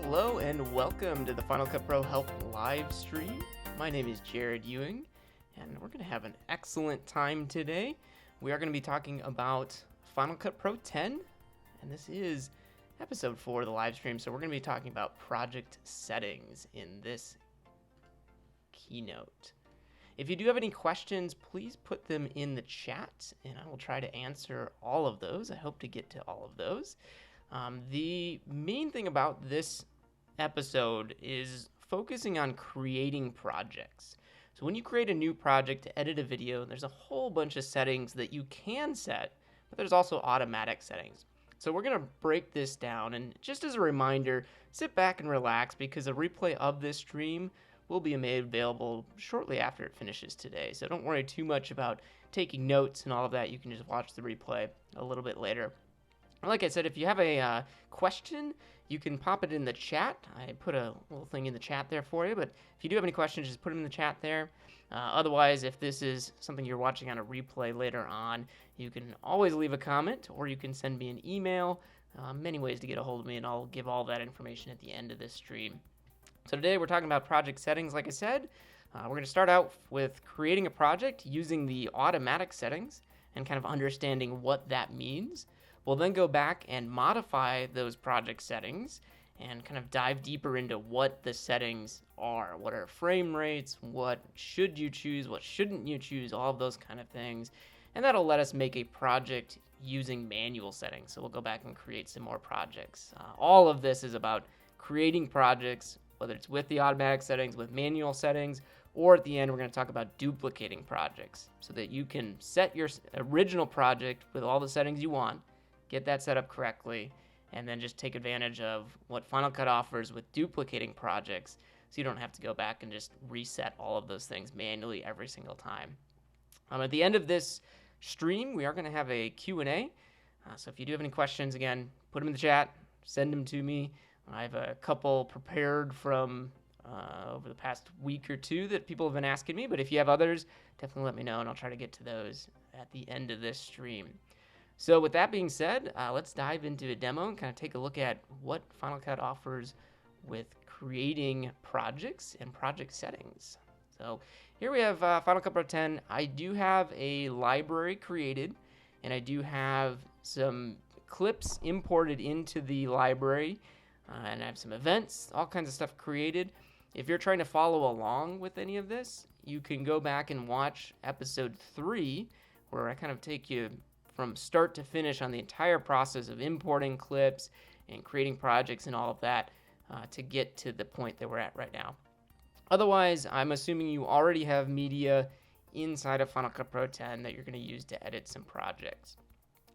Hello and welcome to the Final Cut Pro Help live stream. My name is Jared Ewing, and we're going to have an excellent time today. We are going to be talking about Final Cut Pro 10, and this is episode 4 of the live stream, so we're going to be talking about project settings in this keynote. If you do have any questions, please put them in the chat, and I will try to answer all of those. I hope to get to all of those. The main thing about this episode is focusing on creating projects. So when you create a new project to edit a video, there's a whole bunch of settings that you can set, but there's also automatic settings. So we're going to break this down, and just as a reminder, sit back and relax because a replay of this stream will be made available shortly after it finishes today. So don't worry too much about taking notes and all of that. You can just watch the replay a little bit later. Like I said, if you have a question, you can pop it in the chat. I put a little thing in the chat there for you, but if you do have any questions, just put them in the chat there. Otherwise, if this is something you're watching on a replay later on, you can always leave a comment, or you can send me an email. Many ways to get a hold of me, and I'll give all that information at the end of this stream. So today we're talking about project settings, like I said. We're going to start out with creating a project using the automatic settings and kind of understanding what that means. We'll then go back and modify those project settings and kind of dive deeper into what the settings are. What are frame rates? What should you choose? What shouldn't you choose? All of those kind of things. And that'll let us make a project using manual settings. So we'll go back and create some more projects. All of this is about creating projects, whether it's with the automatic settings, with manual settings, or at the end, we're going to talk about duplicating projects so that you can set your original project with all the settings you want, get that set up correctly, and then just take advantage of what Final Cut offers with duplicating projects so you don't have to go back and just reset all of those things manually every single time. At the end of this stream, we are going to have a Q&A. So if you do have any questions, again, put them in the chat, send them to me. I have a couple prepared from over the past week or two that people have been asking me, but if you have others, definitely let me know, and I'll try to get to those at the end of this stream. So with that being said, let's dive into a demo and kind of take a look at what Final Cut offers with creating projects and project settings. So here we have Final Cut Pro 10. I do have a library created, and I do have some clips imported into the library, and I have some events, all kinds of stuff created. If you're trying to follow along with any of this, you can go back and watch episode 3, where I kind of take you from start to finish on the entire process of importing clips and creating projects and all of that to get to the point that we're at right now. Otherwise, I'm assuming you already have media inside of Final Cut Pro 10 that you're going to use to edit some projects.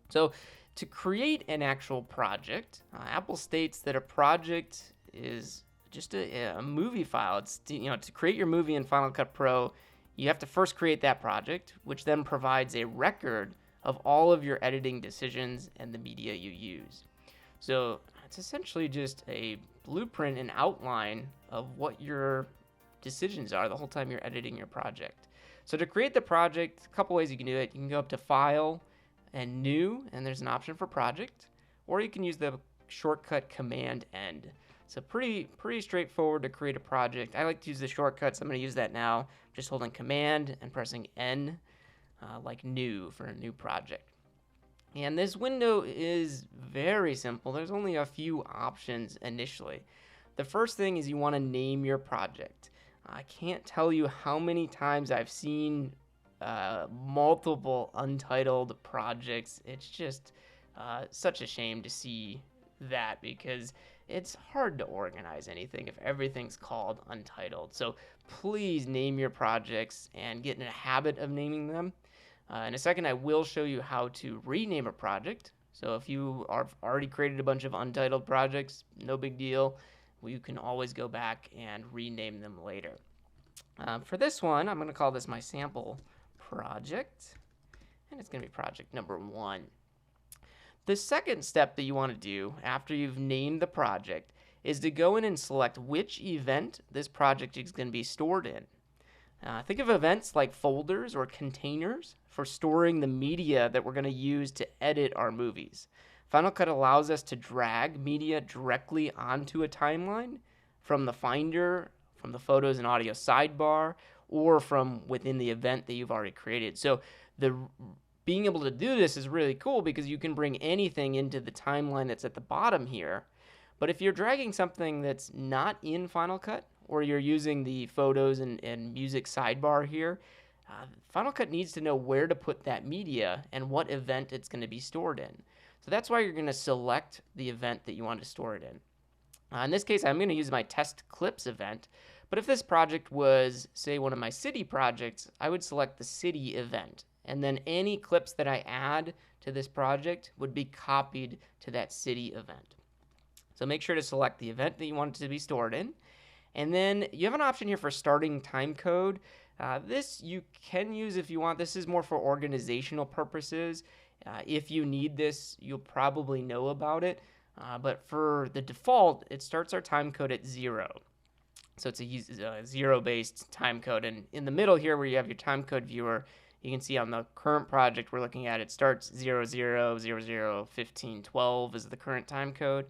So to create an actual project, Apple states that a project is just a movie file. It's to create your movie in Final Cut Pro, you have to first create that project, which then provides a record of all of your editing decisions and the media you use. So it's essentially just a blueprint and outline of what your decisions are the whole time you're editing your project. So to create the project, a couple ways you can do it. You can go up to File and New, and there's an option for Project, or you can use the shortcut Command End. So pretty straightforward to create a project. I like to use the shortcuts. I'm going to use that now. Just holding Command and pressing N. Like new for a new project. And this window is very simple. There's only a few options initially. The first thing is you want to name your project. I can't tell you how many times I've seen multiple untitled projects. It's just such a shame to see that because it's hard to organize anything if everything's called untitled. So please name your projects and get in a habit of naming them. In a second, I will show you how to rename a project. So if you have already created a bunch of untitled projects, no big deal. You can always go back and rename them later. For this one, I'm going to call this my sample project, and it's going to be project number 1. The second step that you want to do after you've named the project is to go in and select which event this project is going to be stored in. Think of events like folders or containers for storing the media that we're going to use to edit our movies. Final Cut allows us to drag media directly onto a timeline from the Finder, from the Photos and Audio sidebar, or from within the event that you've already created. So being able to do this is really cool because you can bring anything into the timeline that's at the bottom here. But if you're dragging something that's not in Final Cut, or you're using the Photos and Music sidebar here, Final Cut needs to know where to put that media and what event it's going to be stored in. So that's why you're going to select the event that you want to store it in. In this case, I'm going to use my test clips event. But if this project was, say, one of my city projects, I would select the city event. And then any clips that I add to this project would be copied to that city event. So make sure to select the event that you want it to be stored in. And then you have an option here for starting time code. This you can use if you want. This is more for organizational purposes. If you need this, you'll probably know about it. But for the default, it starts our time code at 0. So it's a 0-based time code. And in the middle here where you have your time code viewer, you can see on the current project we're looking at, it starts 00, 00, 15, 12 is the current time code.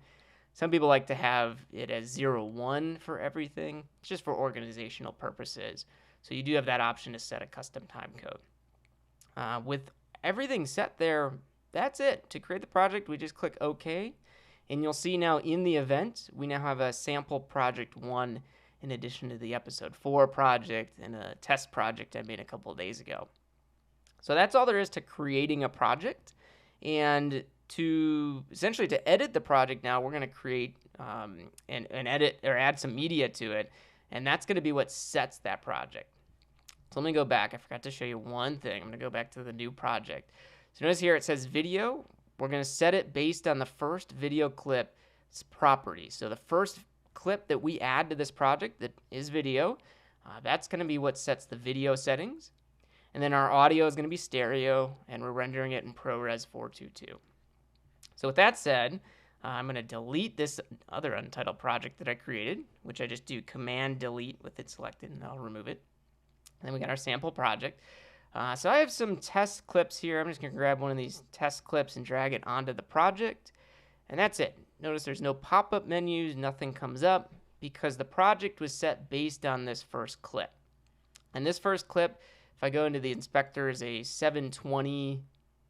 Some people like to have it as 01 for everything. It's just for organizational purposes. So you do have that option to set a custom time code. With everything set there, that's it. To create the project, we just click OK. And you'll see now in the event, we now have a sample project 1 in addition to the episode 4 project and a test project I made a couple of days ago. So that's all there is to creating a project. And to essentially to edit the project now, we're going to create and edit or add some media to it. And that's going to be what sets that project. So let me go back. I forgot to show you one thing. I'm going to go back to the new project. So notice here it says video. We're going to set it based on the first video clip's property. So the first clip that we add to this project that is video, that's going to be what sets the video settings. And then our audio is going to be stereo, and we're rendering it in ProRes 422. So with that said, I'm going to delete this other untitled project that I created, which I just do Command Delete with it selected, and I'll remove it. And then we got our sample project. So I have some test clips here. I'm just going to grab one of these test clips and drag it onto the project. And that's it. Notice there's no pop-up menus, nothing comes up, because the project was set based on this first clip. And this first clip, if I go into the inspector, is a 720,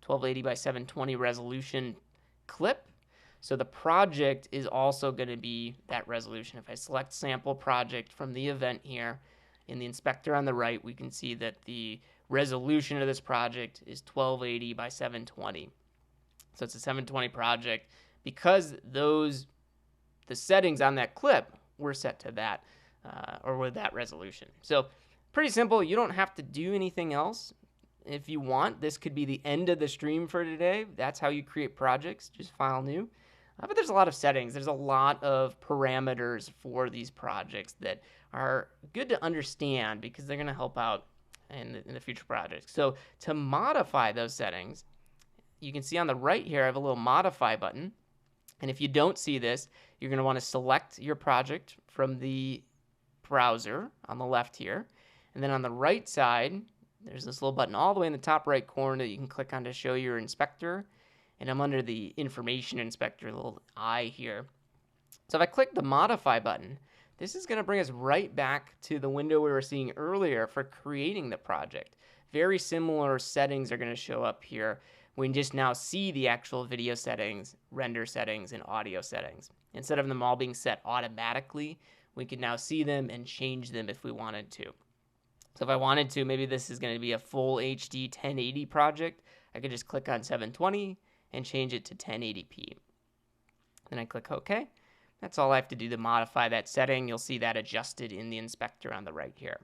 1280 by 720 resolution clip. So the project is also going to be that resolution. If I select sample project from the event here, in the inspector on the right, we can see that the resolution of this project is 1280 by 720. So it's a 720 project because the settings on that clip were set to that or with that resolution. So pretty simple. You don't have to do anything else. If you want, this could be the end of the stream for today. That's how you create projects, just file new. But there's a lot of settings. There's a lot of parameters for these projects that are good to understand because they're going to help out in the future projects. So to modify those settings, you can see on the right here, I have a little modify button. And if you don't see this, you're going to want to select your project from the browser on the left here. And then on the right side, there's this little button all the way in the top right corner that you can click on to show your inspector. And I'm under the information inspector, little eye here. So if I click the modify button, this is going to bring us right back to the window we were seeing earlier for creating the project. Very similar settings are going to show up here. We can just now see the actual video settings, render settings, and audio settings. Instead of them all being set automatically, we can now see them and change them if we wanted to. So if I wanted to, maybe this is going to be a full HD 1080 project. I could just click on 720 and change it to 1080p. Then I click OK. That's all I have to do to modify that setting. You'll see that adjusted in the inspector on the right here.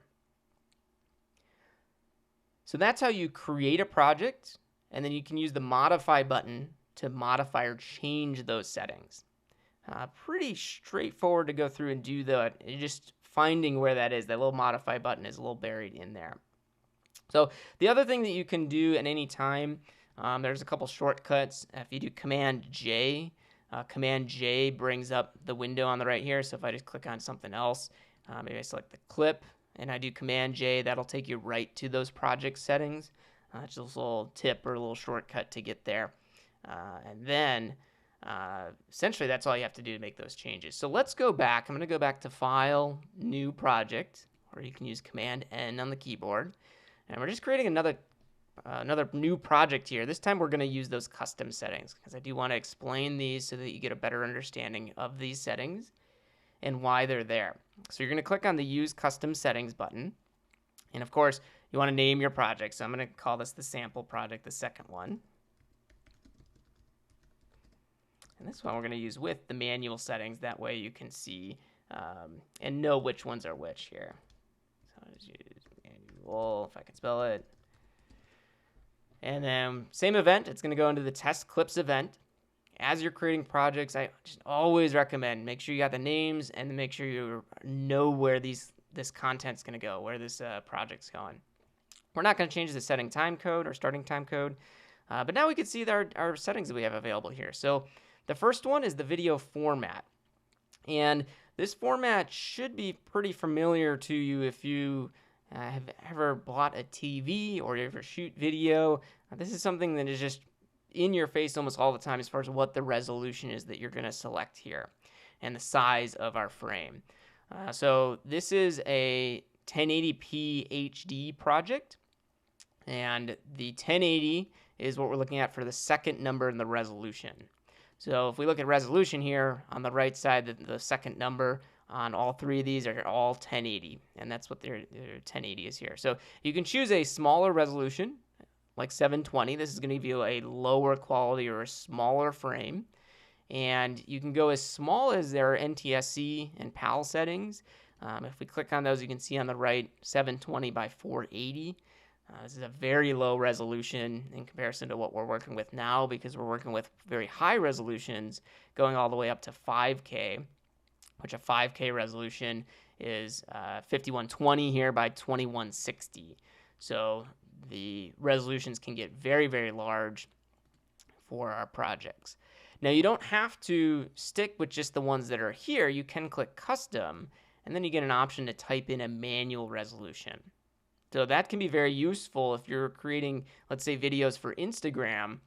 So that's how you create a project, and then you can use the modify button to modify or change those settings. Pretty straightforward to go through and do that. Just finding where that is, that little modify button is a little buried in there. So the other thing that you can do at any time, there's a couple shortcuts. If you do Command J brings up the window on the right here. So if I just click on something else, maybe I select the clip and I do Command J, that'll take you right to those project settings. Just a little tip or a little shortcut to get there. And then essentially that's all you have to do to make those changes. So let's go back. I'm going to go back to File, New Project, or you can use Command N on the keyboard. And we're just creating another new project here. This time we're going to use those custom settings because I do want to explain these so that you get a better understanding of these settings and why they're there. So you're going to click on the Use Custom Settings button. And of course, you want to name your project. So I'm going to call this the sample project, the second one. And this one we're going to use with the manual settings. That way you can see and know which ones are which here. So I'll just use manual, if I can spell it. And then same event, it's going to go into the test clips event. As you're creating projects, I just always recommend make sure you got the names and make sure you know where this content's going to go, where this project's going. We're not going to change the setting time code or starting time code, but now we can see our settings that we have available here. So the first one is the video format. And this format should be pretty familiar to you if you have ever bought a TV or you ever shoot video. This is something that is just in your face almost all the time as far as what the resolution is that you're going to select here and the size of our frame. So this is a 1080p HD project, and the 1080 is what we're looking at for the second number in the resolution. So if we look at resolution here on the right side, the second number on all three of these are all 1080, and that's what their 1080 is here. So you can choose a smaller resolution, like 720. This is going to give you a lower quality or a smaller frame. And you can go as small as their NTSC and PAL settings. If we click on those, you can see on the right 720 by 480. This is a very low resolution in comparison to what we're working with now, because we're working with very high resolutions going all the way up to 5K, which a 5K resolution is 5120 here by 2160. So the resolutions can get very, very large for our projects. Now, you don't have to stick with just the ones that are here. You can click custom, and then you get an option to type in a manual resolution. So that can be very useful if you're creating, let's say, videos for Instagram.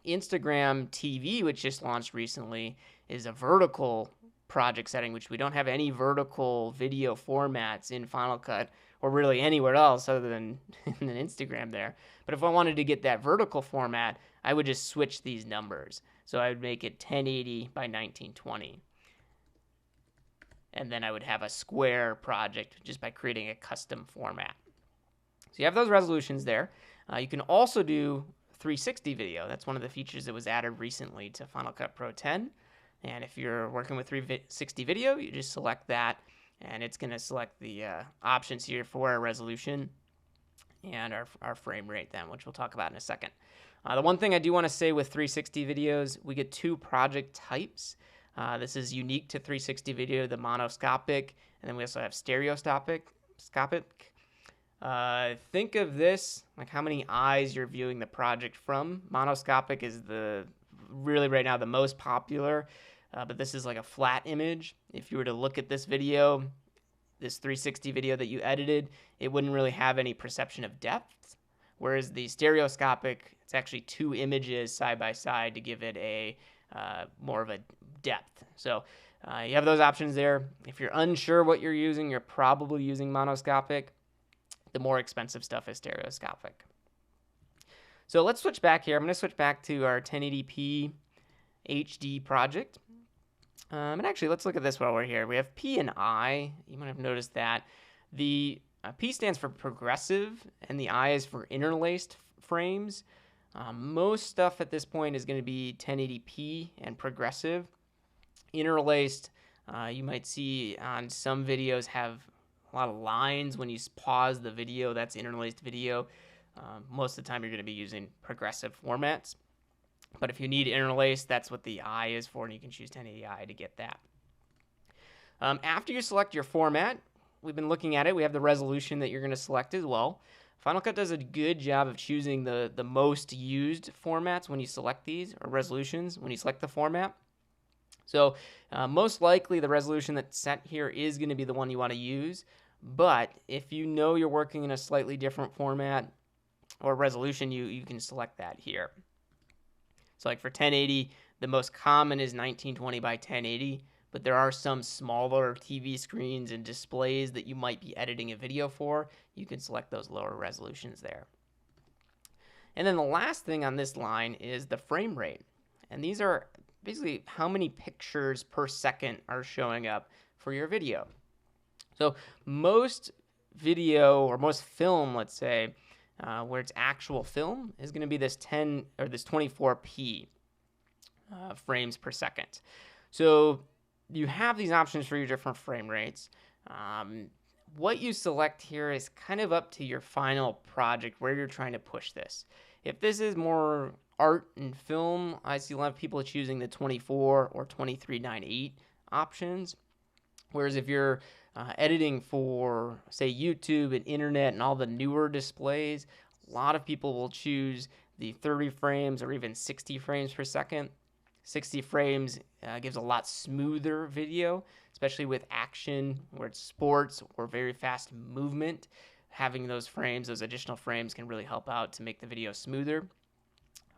Instagram TV, which just launched recently, is a vertical project setting, which we don't have any vertical video formats in Final Cut or really anywhere else other than in Instagram there. But if I wanted to get that vertical format, I would just switch these numbers. So I would make it 1080 by 1920. And then I would have a square project just by creating a custom format. So you have those resolutions there. You can also do 360 video. That's one of the features that was added recently to Final Cut Pro 10. And if you're working with 360 video, you just select that, and it's going to select the options here for our resolution and our frame rate then, which we'll talk about in a second. The one thing I do want to say with 360 videos, we get two project types. This is unique to 360 video, the monoscopic, and then we also have stereoscopic. Think of this like how many eyes you're viewing the project from. Monoscopic is really right now the most popular, but this is like a flat image. If you were to look at this video, this 360 video that you edited, it wouldn't really have any perception of depth. Whereas the stereoscopic, it's actually two images side by side to give it a more of a depth. So you have those options there. If you're unsure what you're using, you're probably using monoscopic. The more expensive stuff is stereoscopic. So let's switch back here. I'm going to switch back to our 1080p HD project. And actually, let's look at this while we're here. We have P and I. You might have noticed that. The P stands for progressive, and the I is for interlaced frames. Most stuff at this point is going to be 1080p and progressive. Interlaced, you might see on some videos have a lot of lines when you pause the video. That's interlaced video. Most of the time you're going to be using progressive formats. But if you need interlaced, that's what the I is for, and you can choose 1080i to get that. After you select your format, we've been looking at it. We have the resolution that you're going to select as well. Final Cut does a good job of choosing the most used formats when you select these, or resolutions when you select the format. So most likely the resolution that's set here is going to be the one you want to use. But if you know you're working in a slightly different format or resolution, you can select that here. So like for 1080, The most common is 1920 by 1080, but there are some smaller TV screens and displays that you might be editing a video for. You can select those lower resolutions there. And then the last thing on this line is the frame rate. And these are basically how many pictures per second are showing up for your video. So most video or most film, let's say, where it's actual film, is going to be this 10 or this 24p frames per second. So you have these options for your different frame rates. What you select here is kind of up to your final project, where you're trying to push this. If this is more art and film, I see a lot of people choosing the 24 or 2398 options. Whereas if you're editing for, say, YouTube and internet and all the newer displays, a lot of people will choose the 30 frames or even 60 frames per second. 60 frames gives a lot smoother video, especially with action, where it's sports or very fast movement. Having those frames, those additional frames, can really help out to make the video smoother.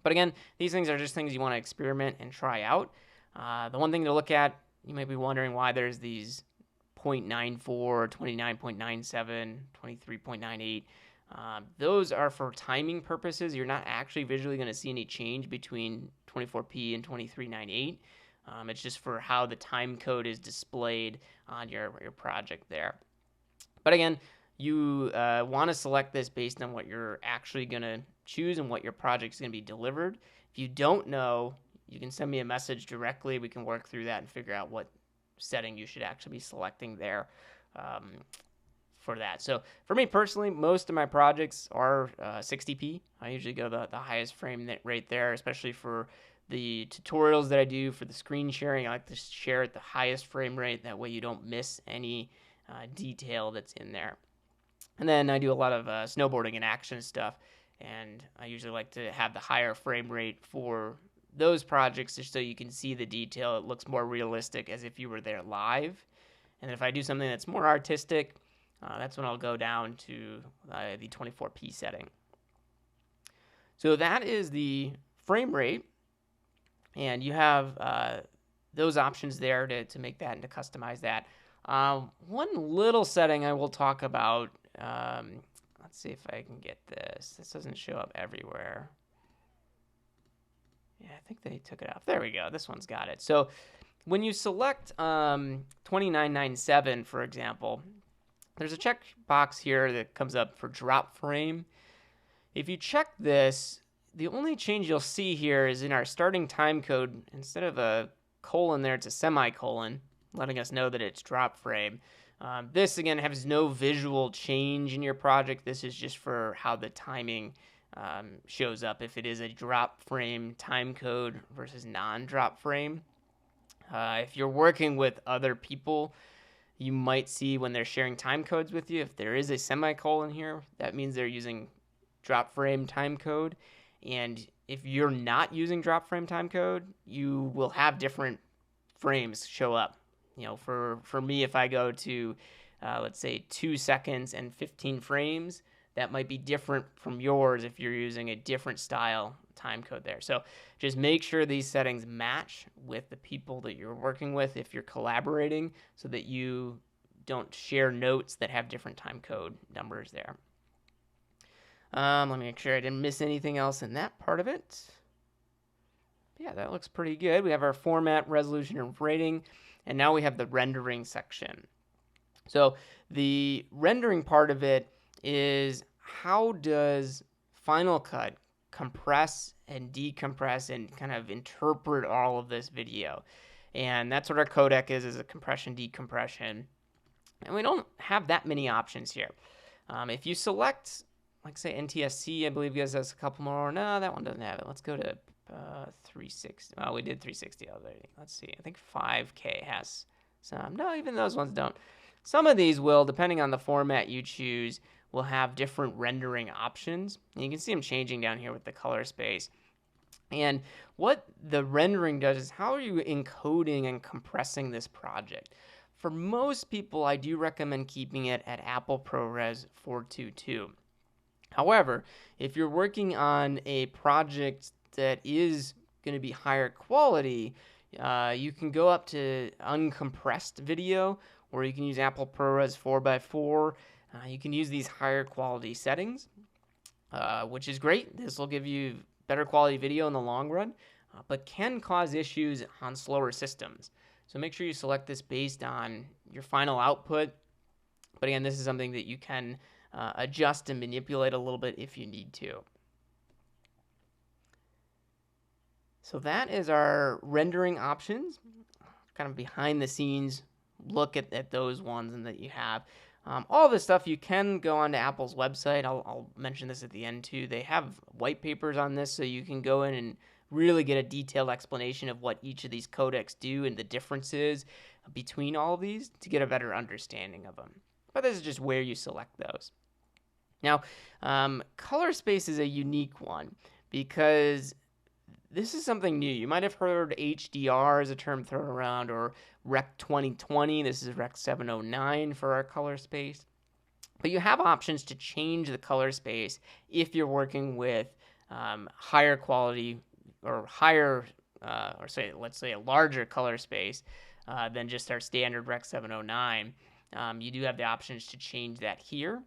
But again, these things are just things you want to experiment and try out. The one thing to look at, you might be wondering why there's these 0.94, 29.97, 23.98. Those are for timing purposes. You're not actually visually going to see any change between 24p and 2398. It's just for how the time code is displayed on your project there. But again, you want to select this based on what you're actually going to choose and what your project is going to be delivered. If you don't know, you can send me a message directly. We can work through that and figure out what setting you should actually be selecting there for that. So for me personally, most of my projects are 60p. I usually go the highest frame rate there, especially for the tutorials that I do for the screen sharing. I like to share at the highest frame rate. That way you don't miss any detail that's in there. And then I do a lot of snowboarding and action stuff, and I usually like to have the higher frame rate for those projects just so you can see the detail. It looks more realistic as if you were there live. And if I do something that's more artistic, that's when I'll go down to the 24p setting. So that is the frame rate, and you have those options there to make that and to customize that. One little setting I will talk about, let's see if I can get this. This doesn't show up everywhere. Yeah, I think they took it off. There we go. This one's got it. So when you select 2997, for example, there's a checkbox here that comes up for drop frame. If you check this, the only change you'll see here is in our starting time code, instead of a colon there, it's a semicolon, letting us know that it's drop frame. This, again, has no visual change in your project. This is just for how the timing shows up, if it is a drop frame time code versus non-drop frame. If you're working with other people, you might see when they're sharing time codes with you, if there is a semicolon here, that means they're using drop frame time code. And if you're not using drop frame time code, you will have different frames show up. You know, for me, if I go to, let's say, 2 seconds and 15 frames, that might be different from yours if you're using a different style time code there. So just make sure these settings match with the people that you're working with if you're collaborating, so that you don't share notes that have different time code numbers there. Let me make sure I didn't miss anything else in that part of it. Yeah, that looks pretty good. We have our format, resolution, and rating, and now we have the rendering section. So the rendering part of it is, how does Final Cut compress and decompress and kind of interpret all of this video? And that's what our codec is a compression, decompression. And we don't have that many options here. If you select, like, say, NTSC, I believe gives us a couple more. No, that one doesn't have it. Let's go to 360. Well, we did 360 already. Let's see. I think 5K has some. No, even those ones don't. Some of these will, depending on the format you choose, will have different rendering options. And you can see them changing down here with the color space. And what the rendering does is, how are you encoding and compressing this project? For most people, I do recommend keeping it at Apple ProRes 422. However, if you're working on a project that is going to be higher quality, you can go up to uncompressed video, or you can use Apple ProRes 4x4. You can use these higher quality settings, which is great. This will give you better quality video in the long run, but can cause issues on slower systems. So make sure you select this based on your final output. But again, this is something that you can adjust and manipulate a little bit if you need to. So that is our rendering options, kind of behind the scenes look at those ones and that you have. All this stuff, you can go onto Apple's website. I'll mention this at the end too. They have white papers on this, so you can go in and really get a detailed explanation of what each of these codecs do and the differences between all of these to get a better understanding of them. But this is just where you select those. Now, color space is a unique one because this is something new. You might have heard HDR as a term thrown around, or Rec 2020. This is Rec 709 for our color space. But you have options to change the color space if you're working with higher quality or higher, let's say a larger color space than just our standard Rec 709. You do have the options to change that here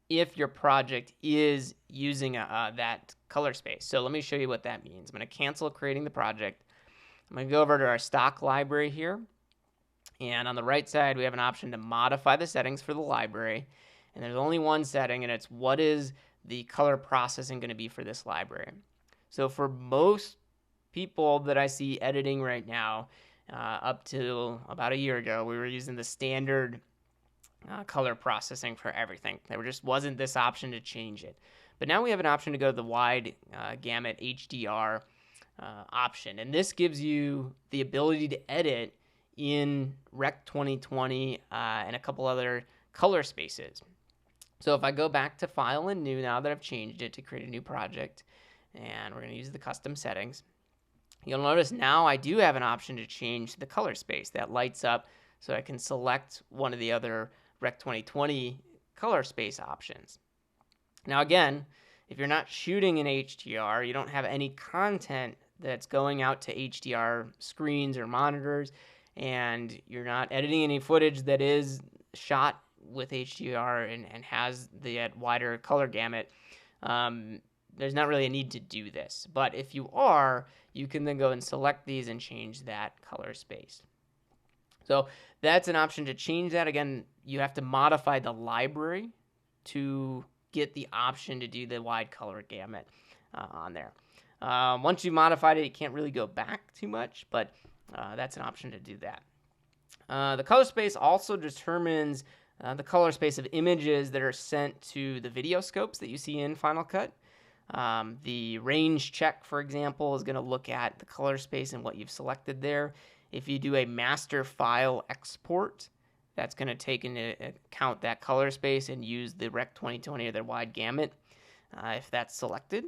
if your project is using that color space. So let me show you what that means. I'm going to cancel creating the project. I'm going to go over to our stock library here. And on the right side, we have an option to modify the settings for the library. And there's only one setting, and it's what is the color processing going to be for this library. So for most people that I see editing right now, up to about a year ago, we were using the standard color processing for everything. There just wasn't this option to change it. But now we have an option to go to the wide gamut HDR option. And this gives you the ability to edit in Rec 2020 and a couple other color spaces. So if I go back to File and New now that I've changed it to create a new project, and we're going to use the custom settings, you'll notice now I do have an option to change the color space. That lights up so I can select one of the other Rec 2020 color space options. Now again, if you're not shooting in HDR, you don't have any content that's going out to HDR screens or monitors, and you're not editing any footage that is shot with HDR and has the wider color gamut, there's not really a need to do this. But if you are, you can then go and select these and change that color space. So that's an option to change that. Again, you have to modify the library to get the option to do the wide color gamut on there. Once you've modified it, you can't really go back too much, but that's an option to do that. The color space also determines the color space of images that are sent to the video scopes that you see in Final Cut. The range check, for example, is going to look at the color space and what you've selected there. If you do a master file export, that's going to take into account that color space and use the Rec 2020 or their wide gamut if that's selected.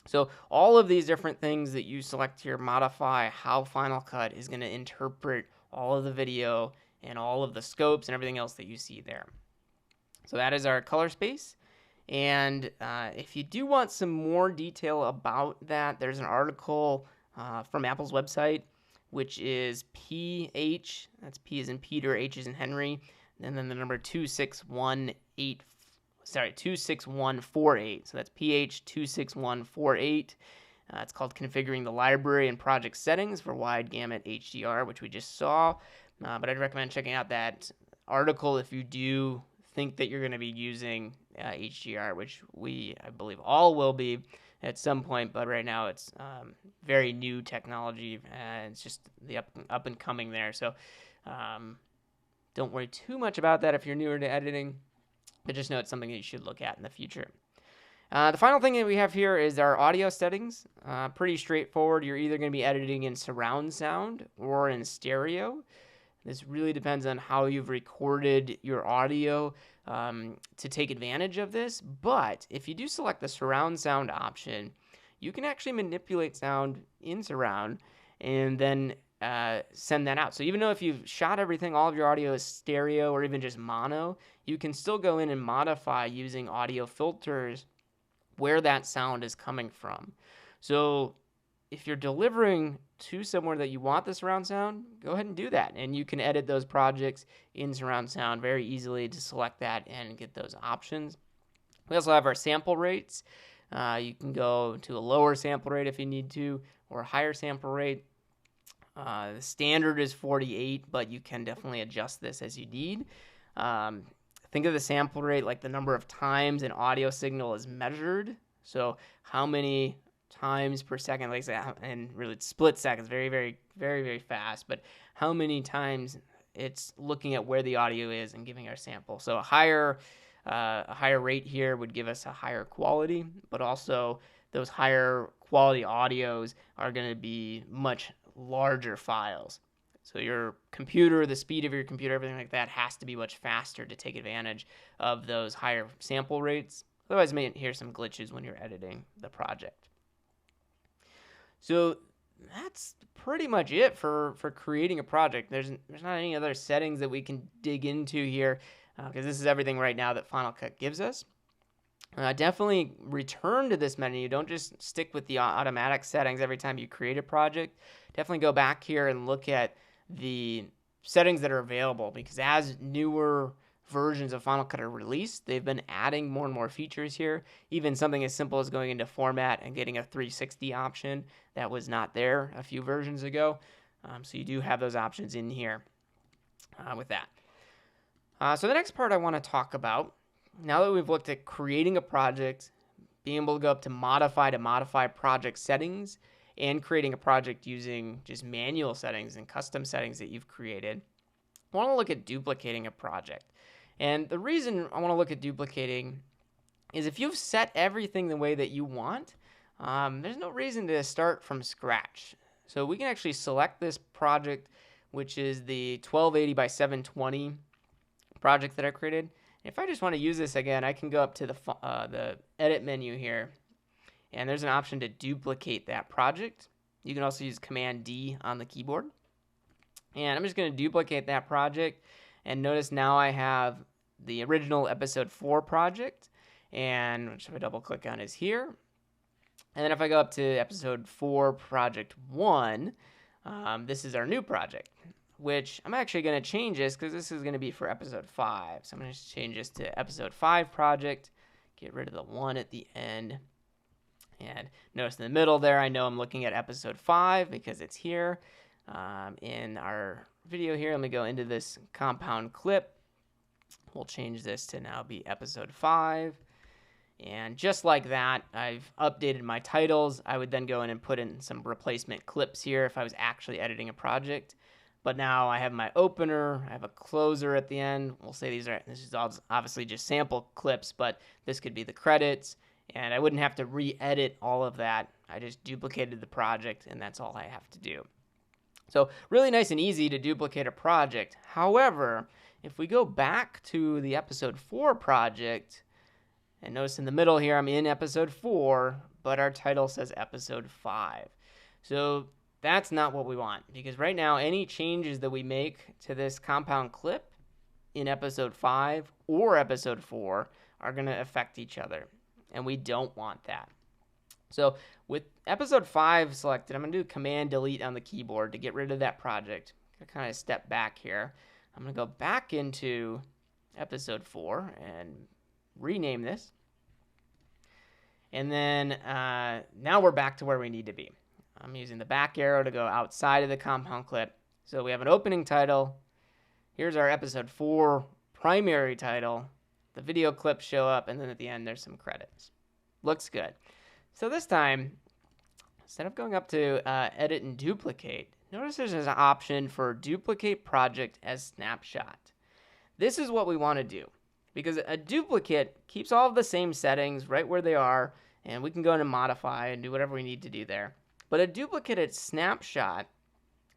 So all of these different things that you select here modify how Final Cut is going to interpret all of the video and all of the scopes and everything else that you see there. So that is our color space. And if you do want some more detail about that, there's an article from Apple's website, which is PH, that's P as in Peter, H as in Henry, and then the number 26148. So that's PH 26148. It's called Configuring the Library and Project Settings for Wide Gamut HDR, which we just saw. But I'd recommend checking out that article if you do think that you're going to be using HDR, which I believe all will be at some point, but right now it's very new technology, and it's just the up and coming there. So don't worry too much about that if you're newer to editing, but just know it's something that you should look at in the future. The final thing that we have here is our audio settings. Pretty straightforward. You're either going to be editing in surround sound or in stereo. This really depends on how you've recorded your audio to take advantage of this. But if you do select the surround sound option, you can actually manipulate sound in surround and then send that out. So even though if you've shot everything, all of your audio is stereo or even just mono, you can still go in and modify using audio filters where that sound is coming from. So if you're delivering to somewhere that you want the surround sound, go ahead and do that. And you can edit those projects in surround sound very easily to select that and get those options. We also have our sample rates. You can go to a lower sample rate if you need to, or a higher sample rate. The standard is 48, but you can definitely adjust this as you need. Think of the sample rate like the number of times an audio signal is measured. So how many times per second, like I said, and really it's split seconds, very, very, very, very fast, but how many times it's looking at where the audio is and giving our sample. So a higher rate here would give us a higher quality, but also those higher quality audios are going to be much larger files. So your computer, the speed of your computer, everything like that has to be much faster to take advantage of those higher sample rates. Otherwise, you may hear some glitches when you're editing the project. So that's pretty much it for creating a project. There's not any other settings that we can dig into here because this is everything right now that Final Cut gives us. Definitely return to this menu. Don't just stick with the automatic settings every time you create a project. Definitely go back here and look at the settings that are available, because as newer versions of Final Cut are released, they've been adding more and more features here. Even something as simple as going into format and getting a 360 option that was not there a few versions ago. So you do have those options in here with that. So the next part I want to talk about, now that we've looked at creating a project, being able to go up to modify project settings, and creating a project using just manual settings and custom settings that you've created, I want to look at duplicating a project. And the reason I want to look at duplicating is if you've set everything the way that you want, there's no reason to start from scratch. So we can actually select this project, which is the 1280 by 720 project that I created. If I just want to use this again, I can go up to the edit menu here, and there's an option to duplicate that project. You can also use Command D on the keyboard. And I'm just going to duplicate that project. And notice now I have the original episode 4 project, and which if I double click on is here. And then if I go up to episode 4 project 1, this is our new project, which I'm actually going to change this because this is going to be for episode 5. So I'm going to change this to episode 5 project, get rid of the 1 at the end. And notice in the middle there, I know I'm looking at episode 5 because it's here. In our video here, let me go into this compound clip. We'll change this to now be episode 5. And just like that, I've updated my titles. I would then go in and put in some replacement clips here if I was actually editing a project. But now I have my opener, I have a closer at the end. We'll say this is obviously just sample clips, but this could be the credits. And I wouldn't have to re-edit all of that. I just duplicated the project, and that's all I have to do. So really nice and easy to duplicate a project. However, if we go back to the episode 4 project, and notice in the middle here, I'm in episode 4, but our title says episode 5. So that's not what we want, because right now, any changes that we make to this compound clip in episode 5 or episode 4 are going to affect each other, and we don't want that. So with episode 5 selected, I'm going to do Command Delete on the keyboard to get rid of that project. I'm going to kind of step back here. I'm going to go back into episode 4 and rename this. And then now we're back to where we need to be. I'm using the back arrow to go outside of the compound clip. So we have an opening title. Here's our episode 4 primary title. The video clips show up, and then at the end there's some credits. Looks good. So this time, instead of going up to edit and duplicate, notice there's an option for duplicate project as snapshot. This is what we want to do, because a duplicate keeps all of the same settings right where they are, and we can go in and modify and do whatever we need to do there. But a duplicated snapshot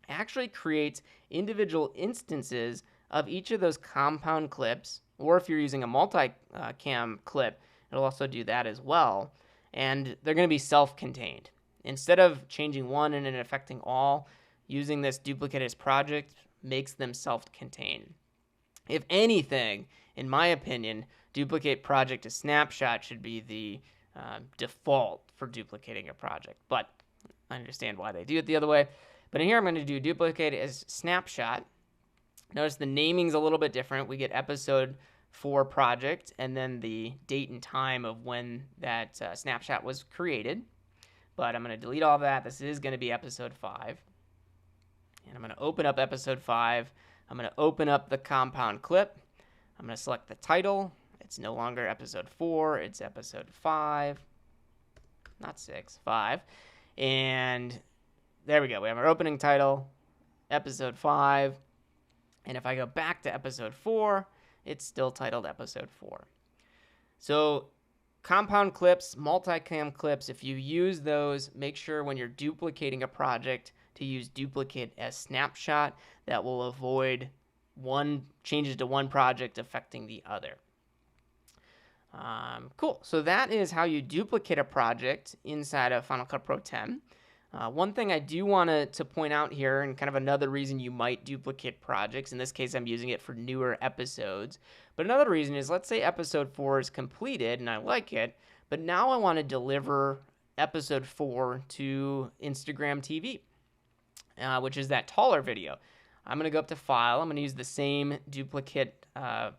actually creates individual instances of each of those compound clips, or if you're using a multi-cam clip, it'll also do that as well. And they're going to be self-contained. Instead of changing one and it affecting all, using this duplicate as project makes them self-contained. If anything, in my opinion, duplicate project as snapshot should be the default for duplicating a project. But understand why they do it the other way. But in here, I'm going to do duplicate as snapshot. Notice the naming's a little bit different. We get episode 4 project, and then the date and time of when that snapshot was created. But I'm going to delete all that. This is going to be episode 5. And I'm going to open up episode 5. I'm going to open up the compound clip. I'm going to select the title. It's no longer episode 4. It's episode 5. Not 6, 5. And there we go. We have our opening title, episode 5. And if I go back to episode 4, it's still titled episode 4. So compound clips, multicam clips, if you use those, make sure when you're duplicating a project to use duplicate as snapshot. That will avoid changes to one project affecting the other. Cool. So that is how you duplicate a project inside of Final Cut Pro 10. One thing I do want to point out here, and kind of another reason you might duplicate projects, in this case I'm using it for newer episodes, but another reason is, let's say episode 4 is completed and I like it, but now I want to deliver episode 4 to Instagram TV, which is that taller video. I'm going to go up to File. I'm going to use the same duplicate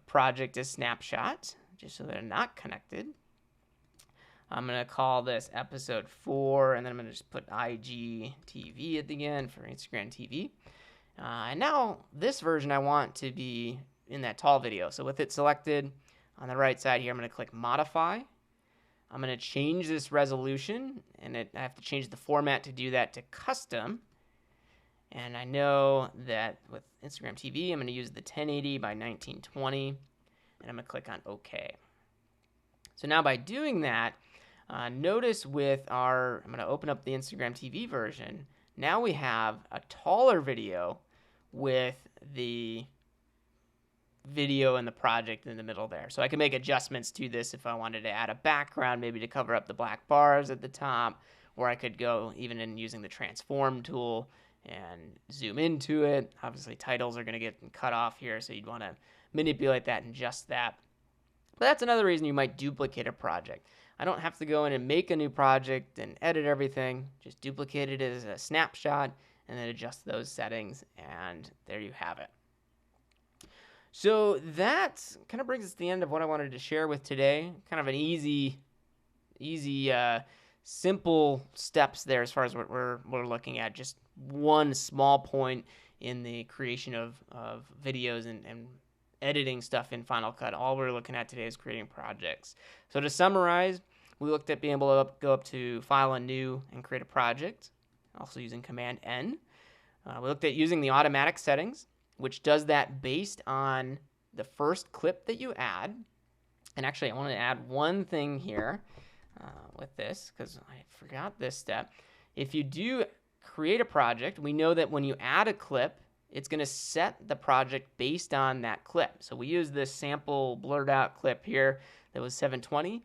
project as Snapshot, just so they're not connected. I'm going to call this episode 4, and then I'm going to just put IGTV at the end for Instagram TV. And now this version I want to be in that tall video. So with it selected on the right side here, I'm going to click Modify. I'm going to change this resolution, and I have to change the format to do that to Custom. And I know that with Instagram TV, I'm going to use the 1080 by 1920, and I'm going to click on OK. So now by doing that, notice with I'm going to open up the Instagram TV version. Now we have a taller video with the video and the project in the middle there. So I can make adjustments to this if I wanted to add a background, maybe to cover up the black bars at the top, or I could go even in using the transform tool and zoom into it. Obviously titles are going to get cut off here, so you'd want to manipulate that and adjust that. But that's another reason you might duplicate a project. I don't have to go in and make a new project and edit everything. Just duplicate it as a snapshot and then adjust those settings, and there you have it. So that kind of brings us to the end of what I wanted to share with today. Kind of an easy, simple steps there as far as what we're looking at. Just one small point in the creation of videos and editing stuff in Final Cut. All we're looking at today is creating projects. So to summarize, we looked at being able to go up to File and New and create a project, also using Command N. We looked at using the automatic settings, which does that based on the first clip that you add. And actually, I want to add one thing here with this, because I forgot this step. If you do create a project, we know that when you add a clip, it's going to set the project based on that clip. So we use this sample blurred out clip here that was 720.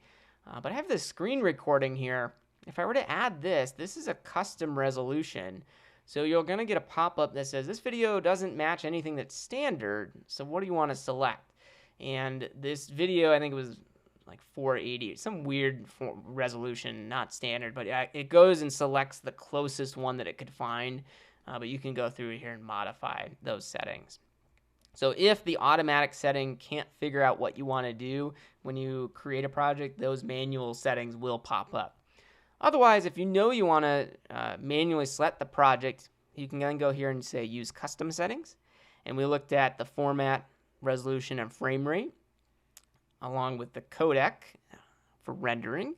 But I have this screen recording here. If I were to add this is a custom resolution. So you're going to get a pop-up that says, this video doesn't match anything that's standard, so what do you want to select? And this video, I think it was like 480, some weird resolution, not standard, but it goes and selects the closest one that it could find. But you can go through here and modify those settings. So if the automatic setting can't figure out what you want to do when you create a project, those manual settings will pop up. Otherwise, if you know you want to manually select the project, you can then go here and say use custom settings. And we looked at the format, resolution, and frame rate, along with the codec for rendering.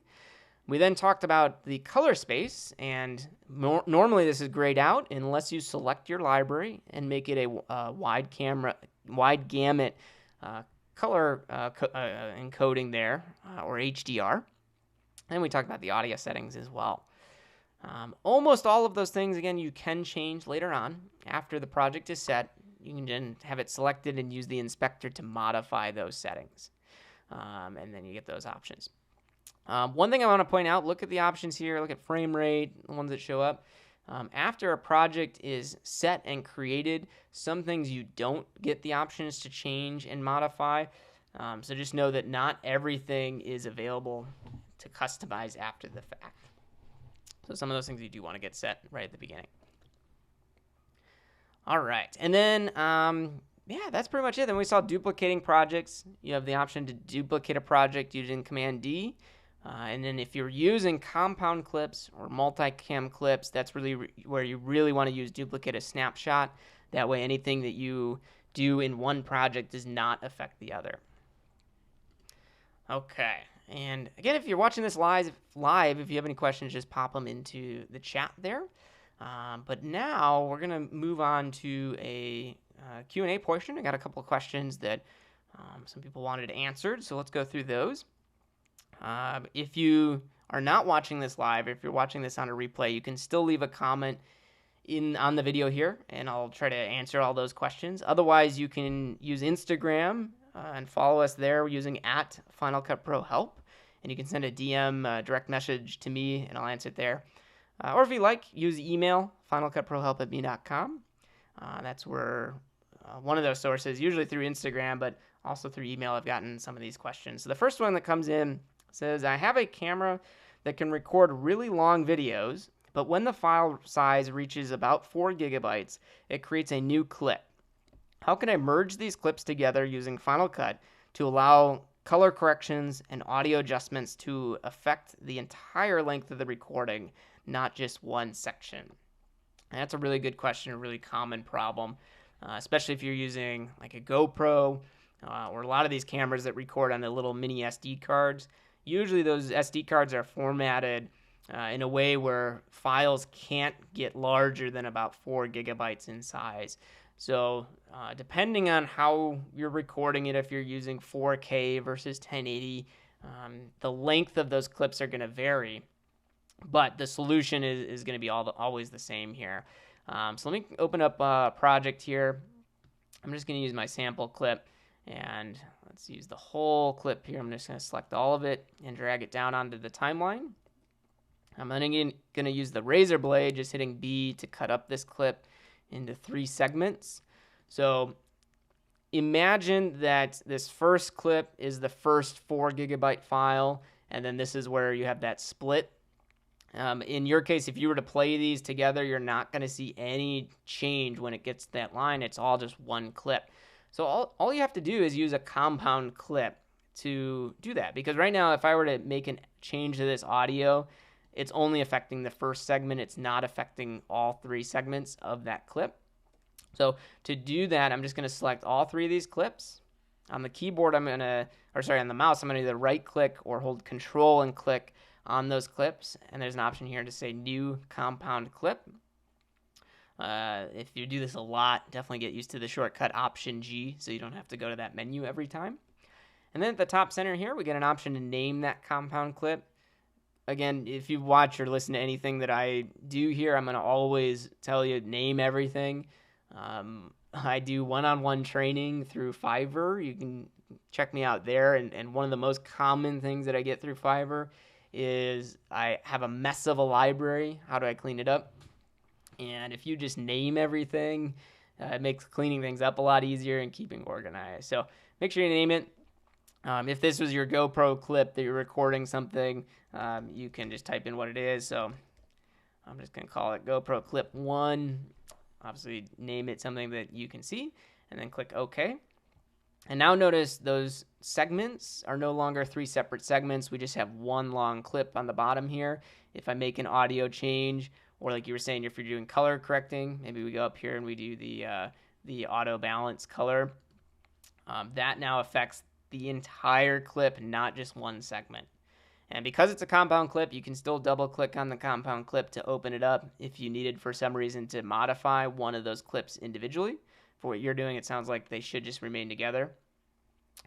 We then talked about the color space, and normally this is grayed out unless you select your library and make it a wide gamut color encoding there, or HDR. And we talked about the audio settings as well. Almost all of those things, again, you can change later on. After the project is set, you can then have it selected and use the inspector to modify those settings. And then you get those options. One thing I want to point out, look at the options here, look at frame rate, the ones that show up. After a project is set and created, some things you don't get the options to change and modify. So just know that not everything is available to customize after the fact. So So some of those things you do want to get set right at the beginning. All right, and then yeah, that's pretty much it. Then we saw duplicating projects. You have the option to duplicate a project using Command D. And then if you're using compound clips or multicam clips, that's really where you really want to use duplicate a snapshot. That way anything that you do in one project does not affect the other. Okay, and again, if you're watching this live, if you have any questions, just pop them into the chat there. But now we're going to move on to a Q&A portion. I got a couple of questions that some people wanted answered, so let's go through those. If you are not watching this live, if you're watching this on a replay, you can still leave a comment on the video here, and I'll try to answer all those questions. Otherwise, you can use Instagram and follow us there using @FinalCutProHelp, and you can send a DM direct message to me, and I'll answer it there. Or if you like, use email, finalcutprohelp@me.com. That's where one of those sources, usually through Instagram, but also through email, I've gotten some of these questions. So the first one that comes in says, I have a camera that can record really long videos, but when the file size reaches about 4 gigabytes, it creates a new clip. How can I merge these clips together using Final Cut to allow color corrections and audio adjustments to affect the entire length of the recording, not just one section? And that's a really good question, a really common problem, especially if you're using like a GoPro or a lot of these cameras that record on the little mini SD cards. Usually those SD cards are formatted in a way where files can't get larger than about 4 gigabytes in size. So depending on how you're recording it, if you're using 4K versus 1080, the length of those clips are going to vary. But the solution is going to be always the same here. So let me open up a project here. I'm just going to use my sample clip, and let's use the whole clip here. I'm just going to select all of it and drag it down onto the timeline. I'm going to use the razor blade, just hitting B to cut up this clip into 3 segments. So imagine that this first clip is the first 4 gigabyte file, and then this is where you have that split. In your case, if you were to play these together, you're not going to see any change when it gets to that line. It's all just one clip. So all you have to do is use a compound clip to do that. Because right now, if I were to make a change to this audio, it's only affecting the first segment. It's not affecting all 3 segments of that clip. So to do that, I'm just going to select all 3 of these clips. On the keyboard, on the mouse, I'm going to either right click or hold Control and click on those clips, and there's an option here to say new compound clip. If you do this a lot, definitely get used to the shortcut Option G so you don't have to go to that menu every time. And then at the top center here, we get an option to name that compound clip. Again, if you watch or listen to anything that I do here, I'm going to always tell you name everything. I do one-on-one training through Fiverr. You can check me out there, and one of the most common things that I get through Fiverr is I have a mess of a library. How do I clean it up? And if you just name everything, it makes cleaning things up a lot easier and keeping organized. So make sure you name it. If this was your GoPro clip that you're recording something, you can just type in what it is. So I'm just going to call it GoPro Clip 1. Obviously, name it something that you can see, and then click OK. And now notice those segments are no longer 3 separate segments. We just have one long clip on the bottom here. If I make an audio change, or like you were saying, if you're doing color correcting, maybe we go up here and we do the auto balance color. That now affects the entire clip, not just one segment. And because it's a compound clip, you can still double click on the compound clip to open it up if you needed for some reason to modify one of those clips individually. For what you're doing, it sounds like they should just remain together.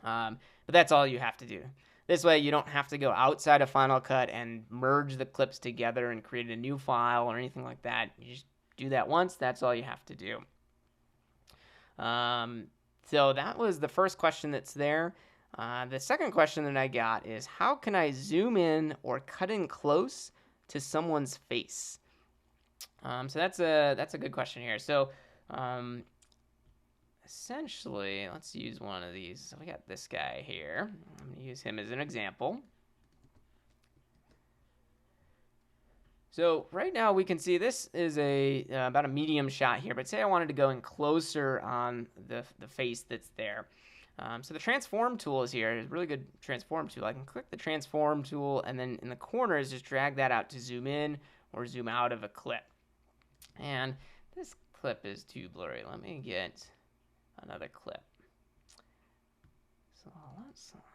But that's all you have to do. This way, you don't have to go outside of Final Cut and merge the clips together and create a new file or anything like that. You just do that once. That's all you have to do. So that was the first question that's there. The second question that I got is, how can I zoom in or cut in close to someone's face? So that's a good question here. So essentially, let's use one of these. So we got this guy here. I'm going to use him as an example. So right now we can see this is about a medium shot here, but say I wanted to go in closer on the face that's there. So the transform tool is here. It's a really good transform tool. I can click the transform tool, and then in the corners just drag that out to zoom in or zoom out of a clip. And this clip is too blurry. Let me get another clip. So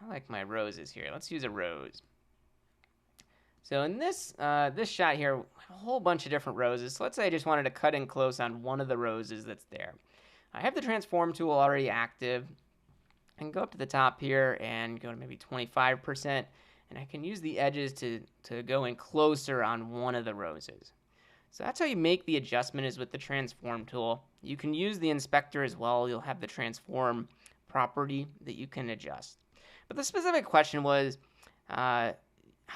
I like my roses here. Let's use a rose. So in this shot here, a whole bunch of different roses. So let's say I just wanted to cut in close on one of the roses that's there. I have the transform tool already active. I can go up to the top here and go to maybe 25%, and I can use the edges to go in closer on one of the roses. So that's how you make the adjustment, is with the transform tool. You can use the inspector as well. You'll have the transform property that you can adjust. But the specific question was, how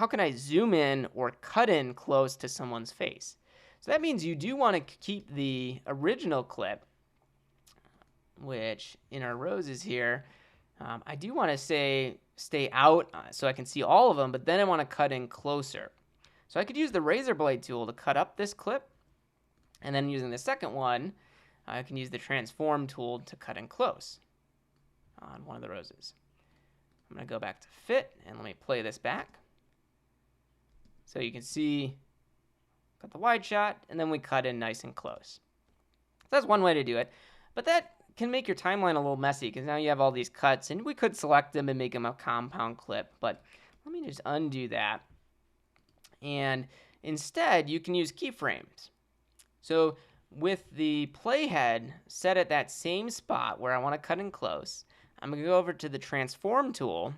can I zoom in or cut in close to someone's face? So that means you do want to keep the original clip, which in our roses here, I do want to stay out so I can see all of them, but then I want to cut in closer. So I could use the razor blade tool to cut up this clip, and then using the second one, I can use the transform tool to cut in close on one of the roses. I'm going to go back to fit, and let me play this back. So you can see, got the wide shot, and then we cut in nice and close. So that's one way to do it, but that can make your timeline a little messy because now you have all these cuts, and we could select them and make them a compound clip, but let me just undo that. And instead, you can use keyframes. So with the playhead set at that same spot where I want to cut in close, I'm going to go over to the transform tool.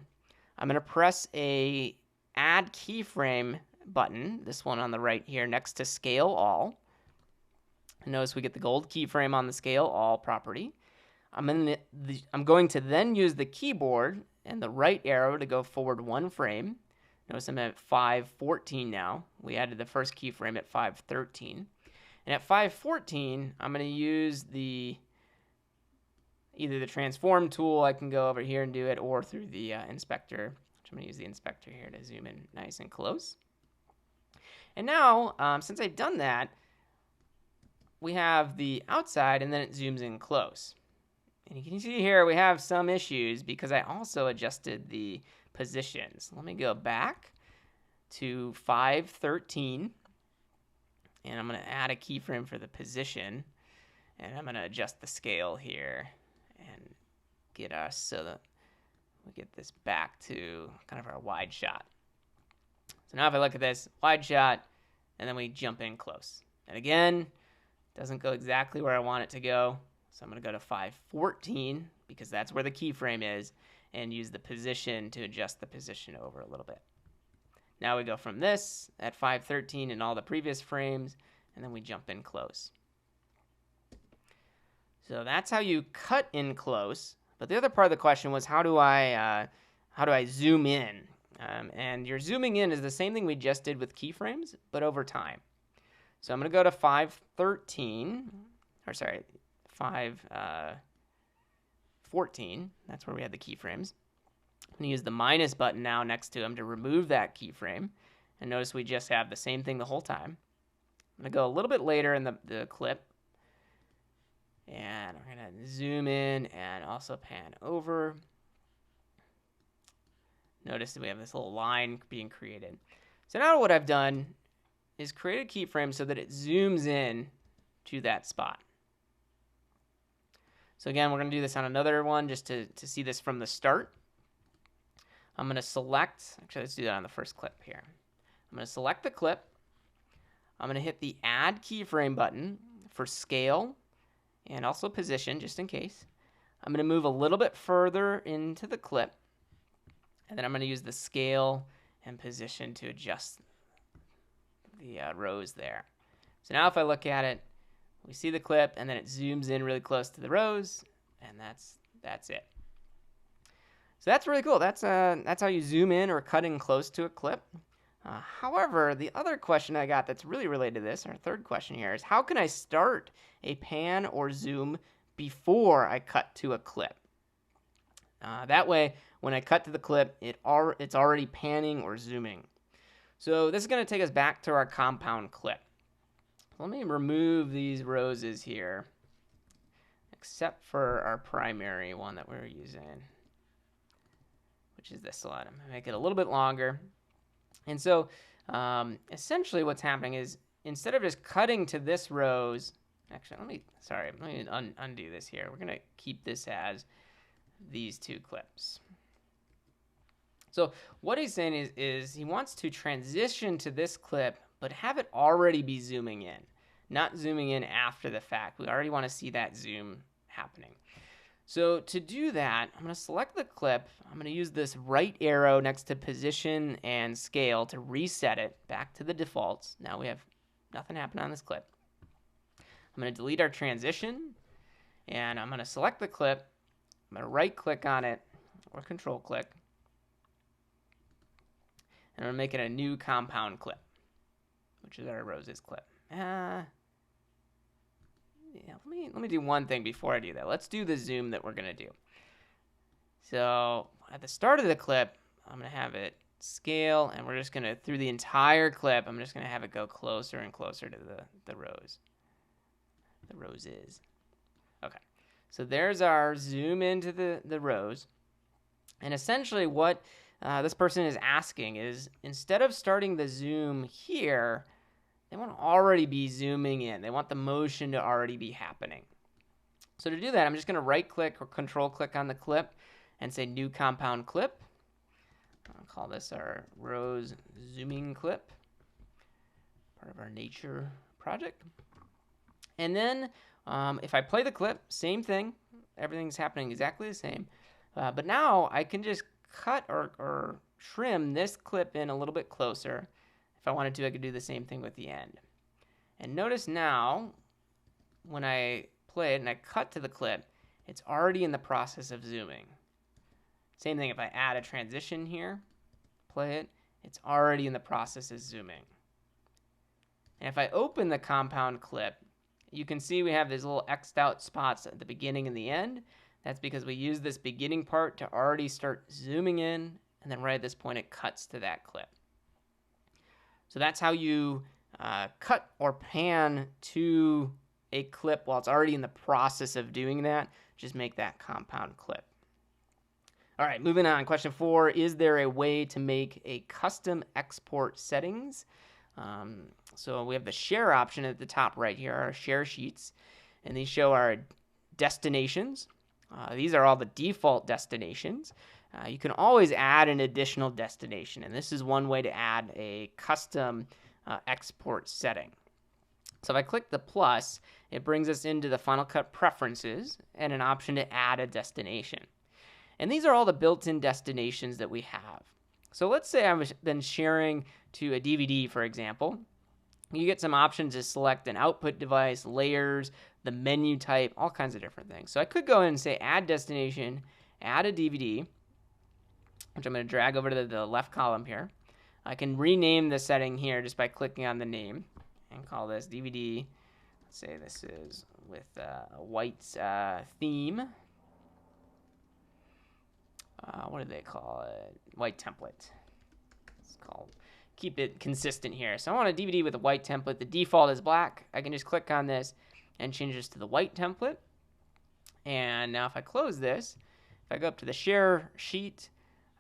I'm going to press a add keyframe button, this one on the right here next to scale all. Notice we get the gold keyframe on the scale all property. I'm going to then use the keyboard and the right arrow to go forward one frame. Notice I'm at 514 now. We added the first keyframe at 513. And at 514, I'm going to use either the transform tool, I can go over here and do it, or through the inspector, which I'm going to use the inspector here to zoom in nice and close. And now, since I've done that, we have the outside, and then it zooms in close. And you can see here we have some issues because I also adjusted the positions. Let me go back to 513, and I'm going to add a keyframe for the position, and I'm going to adjust the scale here and get us so that we get this back to kind of our wide shot. So now if I look at this, wide shot, and then we jump in close. And again, doesn't go exactly where I want it to go. So I'm going to go to 514 because that's where the keyframe is, and use the position to adjust the position over a little bit. Now we go from this at 513 and all the previous frames, and then we jump in close. So that's how you cut in close. But the other part of the question was, how do I zoom in? And your zooming in is the same thing we just did with keyframes, but over time. So I'm going to go to 514. That's where we had the keyframes. I'm going to use the minus button now next to them to remove that keyframe. And notice we just have the same thing the whole time. I'm going to go a little bit later in the clip. And we're going to zoom in and also pan over. Notice that we have this little line being created. So now what I've done is create a keyframe so that it zooms in to that spot. So again, we're going to do this on another one just to see this from the start. I'm going to select, actually let's do that on the first clip here. I'm going to select the clip. I'm going to hit the add keyframe button for scale and also position just in case. I'm going to move a little bit further into the clip, and then I'm going to use the scale and position to adjust the rows there. So now if I look at it, we see the clip, and then it zooms in really close to the rows, and that's it. So that's really cool. That's how you zoom in or cut in close to a clip. However, the other question I got that's really related to this, our third question here, is how can I start a pan or zoom before I cut to a clip? That way, when I cut to the clip, it's already panning or zooming. So this is going to take us back to our compound clip. Let me remove these roses here, except for our primary one that we're using, which is this one. I'm going to make it a little bit longer. And so essentially what's happening is instead of just cutting to this rose, actually, let me undo this here. We're going to keep this as these two clips. So what he's saying is he wants to transition to this clip, but have it already be zooming in, not zooming in after the fact. We already want to see that zoom happening. So to do that, I'm going to select the clip. I'm going to use this right arrow next to position and scale to reset it back to the defaults. Now we have nothing happen on this clip. I'm going to delete our transition, and I'm going to select the clip. I'm going to right click on it or control click. And I'm going to make it a new compound clip, which is our roses clip. Yeah, let me do one thing before I do that. Let's do the zoom that we're going to do. So at the start of the clip, I'm going to have it scale, and we're just going to, through the entire clip, I'm just going to have it go closer and closer to the roses. Okay, so there's our zoom into the rose. And essentially what this person is asking is, instead of starting the zoom here, they want to already be zooming in. They want the motion to already be happening. So to do that, I'm just going to right click or control click on the clip and say new compound clip. I'll call this our rose zooming clip, part of our nature project. And then if I play the clip, same thing. Everything's happening exactly the same. But now I can just cut or trim this clip in a little bit closer. If I wanted to, I could do the same thing with the end. And notice now, when I play it and I cut to the clip, it's already in the process of zooming. Same thing if I add a transition here, play it, it's already in the process of zooming. And if I open the compound clip, you can see we have these little X'd out spots at the beginning and the end. That's because we use this beginning part to already start zooming in, and then right at this point it cuts to that clip. So that's how you cut or pan to a clip while it's already in the process of doing that. Just make that compound clip. All right, moving on. Question 4, is there a way to make a custom export settings? So we have the share option at the top right here, our share sheets, and these show our destinations. These are all the default destinations. You can always add an additional destination, and this is one way to add a custom export setting. So if I click the plus, it brings us into the Final Cut preferences and an option to add a destination. And these are all the built-in destinations that we have. So let's say I've been sharing to a DVD, for example. You get some options to select an output device, layers, the menu type, all kinds of different things. So I could go in and say add destination, add a DVD, which I'm going to drag over to the left column here. I can rename the setting here just by clicking on the name and call this DVD. Let's say this is with a white theme. What do they call it? White template. It's called. Keep it consistent here. So I want a DVD with a white template. The default is black. I can just click on this and change this to the white template. And now if I close this, if I go up to the share sheet,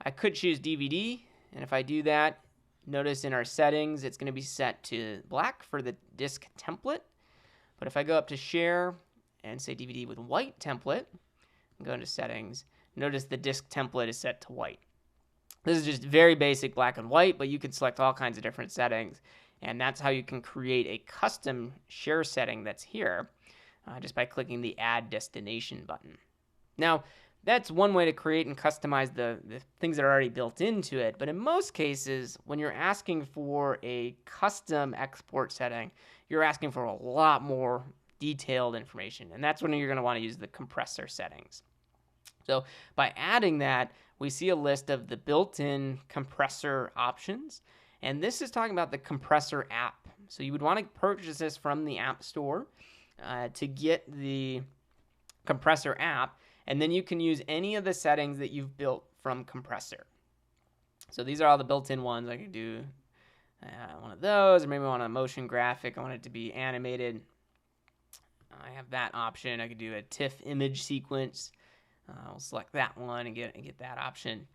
I could choose DVD. And if I do that, notice in our settings, it's going to be set to black for the disk template. But if I go up to share and say DVD with white template, and go into settings, notice the disk template is set to white. This is just very basic black and white, but you can select all kinds of different settings. And that's how you can create a custom share setting that's here just by clicking the Add Destination button. Now, that's one way to create and customize the things that are already built into it. But in most cases, when you're asking for a custom export setting, you're asking for a lot more detailed information. And that's when you're going to want to use the compressor settings. So by adding that, we see a list of the built-in compressor options. And this is talking about the compressor app. So you would want to purchase this from the App Store to get the compressor app. And then you can use any of the settings that you've built from compressor. So these are all the built-in ones. I can do one of those, or maybe I want a motion graphic. I want it to be animated. I have that option. I could do a TIFF image sequence. I'll select that one and get that option.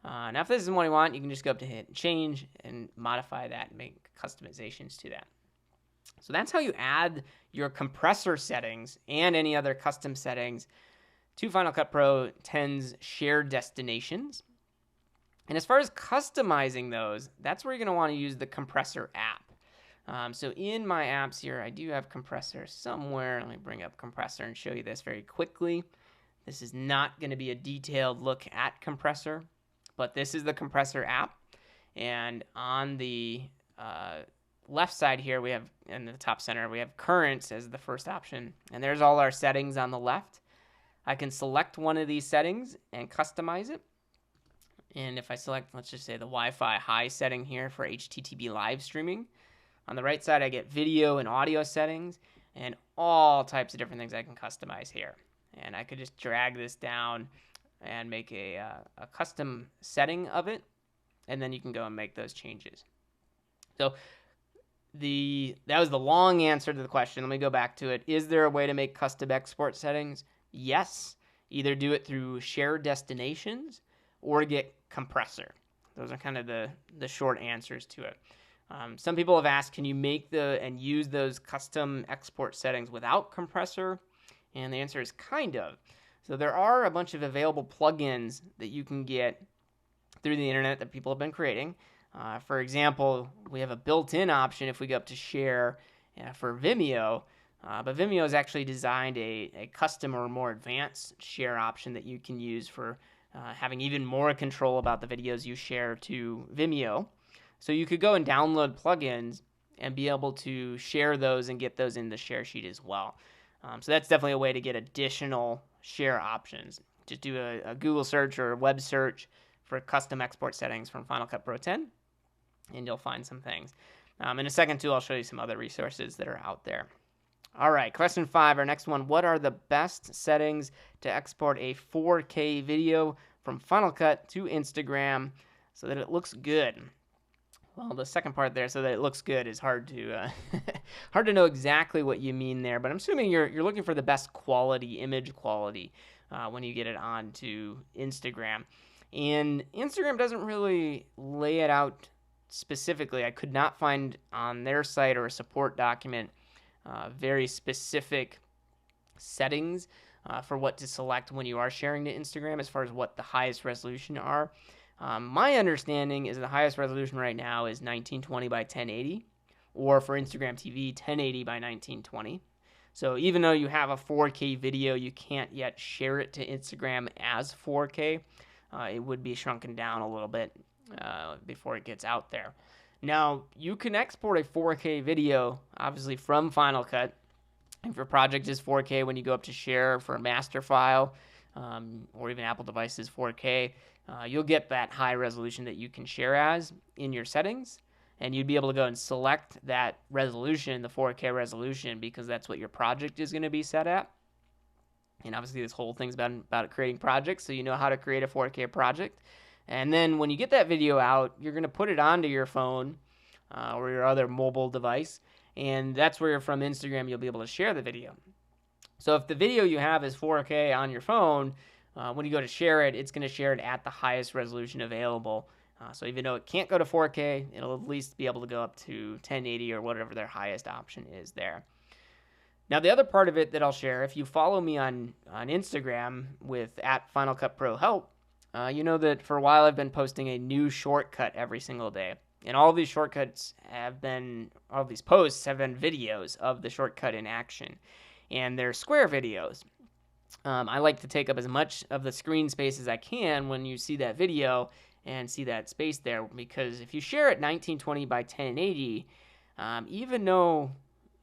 Now, if this isn't what you want, you can just go up to hit change and modify that and make customizations to that. So that's how you add your compressor settings and any other custom settings to Final Cut Pro 10's shared destinations. And as far as customizing those, that's where you're going to want to use the compressor app. So in my apps here, I do have compressor somewhere. Let me bring up compressor and show you this very quickly. This is not going to be a detailed look at compressor, but this is the compressor app. And on the left side here, we have, in the top center, we have currents as the first option. And there's all our settings on the left. I can select one of these settings and customize it. And if I select, let's just say the Wi-Fi high setting here for HTTP live streaming, on the right side I get video and audio settings and all types of different things I can customize here. And I could just drag this down and make a custom setting of it, and then you can go and make those changes. So that was the long answer to the question. Let me go back to it. Is there a way to make custom export settings? Yes. Either do it through shared destinations or get compressor. Those are kind of the short answers to it. Some people have asked, can you make and use those custom export settings without compressor? And the answer is kind of. So there are a bunch of available plugins that you can get through the internet that people have been creating. For example, we have a built-in option if we go up to share for Vimeo. But Vimeo has actually designed a custom or more advanced share option that you can use for having even more control about the videos you share to Vimeo. So you could go and download plugins and be able to share those and get those in the share sheet as well. So that's definitely a way to get additional share options. Just do a Google search or a web search for custom export settings from Final Cut Pro 10, and you'll find some things. In a second, too, I'll show you some other resources that are out there. All right, question 5, our next one. What are the best settings to export a 4K video from Final Cut to Instagram so that it looks good? Well, the second part there, so that it looks good, is hard to know exactly what you mean there. But I'm assuming you're looking for the best quality, image quality, when you get it onto Instagram. And Instagram doesn't really lay it out specifically. I could not find on their site or a support document very specific settings for what to select when you are sharing to Instagram as far as what the highest resolution are. My understanding is the highest resolution right now is 1920 by 1080, or for Instagram TV, 1080 by 1920. So even though you have a 4K video, you can't yet share it to Instagram as 4K. It would be shrunken down a little bit before it gets out there. Now, you can export a 4K video, obviously, from Final Cut. If your project is 4K, when you go up to share for a master file, or even Apple devices 4K, you'll get that high resolution that you can share as in your settings, and you'd be able to go and select that resolution, the 4K resolution, because that's what your project is going to be set at. And obviously this whole thing's about creating projects, so you know how to create a 4K project. And then when you get that video out, you're going to put it onto your phone or your other mobile device, and that's where from Instagram you'll be able to share the video. So if the video you have is 4K on your phone, when you go to share it, it's going to share it at the highest resolution available. So even though it can't go to 4K, it'll at least be able to go up to 1080 or whatever their highest option is there. Now, the other part of it that I'll share, if you follow me on Instagram with @FinalCutProHelp, you know that for a while I've been posting a new shortcut every single day. And all these shortcuts all these posts have been videos of the shortcut in action. And they're square videos. I like to take up as much of the screen space as I can when you see that video and see that space there, because if you share it 1920 by 1080, even though